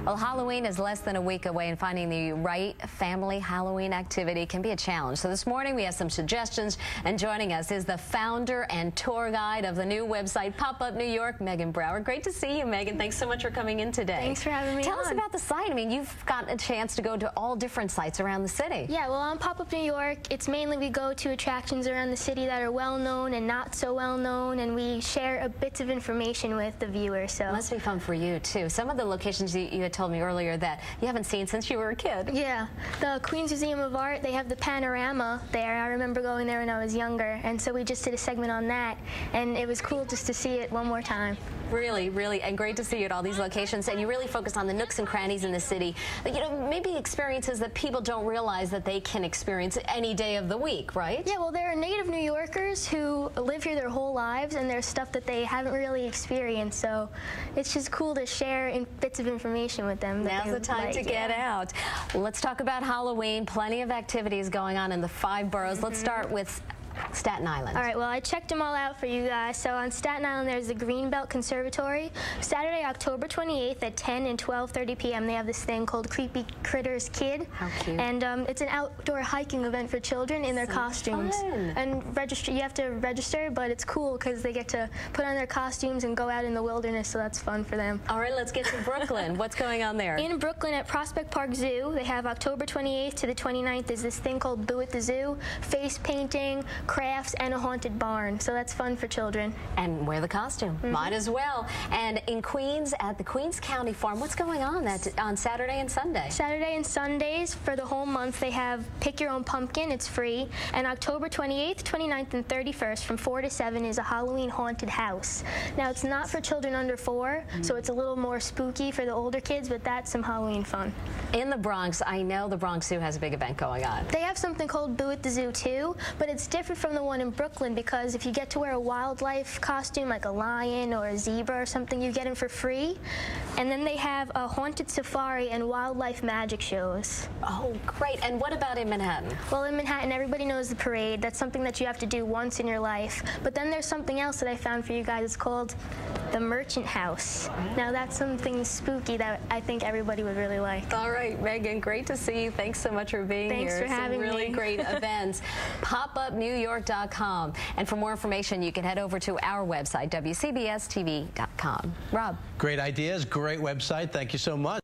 Well, Halloween is less than a week away, and finding the right family Halloween activity can be a challenge. So this morning we have some suggestions, and joining us is the founder and tour guide of the new website Pop-Up New York, Megan Brower. Great to see you, Megan. Thanks so much for coming in today. Thanks for having me Tell on. us about the site. I mean, you've got a chance to go to all different sites around the city. Yeah, well, on Pop-Up New York, it's mainly we go to attractions around the city that are well-known and not so well-known, and we share bits of information with the viewers. So It must be fun for you, too. Some of the locations you had told me earlier that you haven't seen since you were a kid. yeah, the Queens Museum of Art, they have the panorama there. I remember going there when I was younger, and so we just did a segment on that, and it was cool just to see it one more time. Really, really, and great to see you at all these locations. And you really focus on the nooks and crannies in the city. You know, maybe experiences that people don't realize that they can experience any day of the week, right? Yeah, well, there are native New Yorkers who live here their whole lives, and there's stuff that they haven't really experienced. So it's just cool to share bits of information with them. Now's the time to get out. Let's talk about Halloween. Plenty of activities going on in the 5 boroughs. Let's start with Staten Island. All right, well, I checked them all out for you guys. So on Staten Island, there's the Greenbelt Conservatory. Saturday, October 28th at 10 and 12:30 p.m., they have this thing called Creepy Critters Kid. How cute. And it's an outdoor hiking event for children in their costumes. Fun. And you have to register, but it's cool because they get to put on their costumes and go out in the wilderness, so that's fun for them. All right, let's get to Brooklyn. What's going on there? In Brooklyn at Prospect Park Zoo, they have October 28th to the 29th is this thing called Boo at the Zoo, face painting, crafts, and a haunted barn. So that's fun for children. And wear the costume. Might as well. And in Queens, at the Queens County Farm, what's going on on Saturday and Sunday? Saturday and Sundays for the whole month, they have Pick Your Own Pumpkin. It's free. And October 28th, 29th, and 31st from 4 to 7 is a Halloween haunted house. Now, it's not for children under 4, so it's a little more spooky for the older kids, but that's some Halloween fun. In the Bronx, I know the Bronx Zoo has a big event going on. They have something called Boo at the Zoo, too, but it's different from the one in Brooklyn because if you get to wear a wildlife costume like a lion or a zebra or something, you get them for free. And then they have a haunted safari and wildlife magic shows. Oh, great. And what about in Manhattan? Well, in Manhattan, everybody knows the parade. That's something that you have to do once in your life. But then there's something else that I found for you guys. It's called the Merchant House. Now, that's something spooky that I think everybody would really like. All right, Megan, great to see you. Thanks so much for being here. Thanks for having me. Some really great events. PopUpNewYork.com. And for more information, you can head over to our website, WCBSTV.com. Rob. Great ideas, great website. Thank you so much.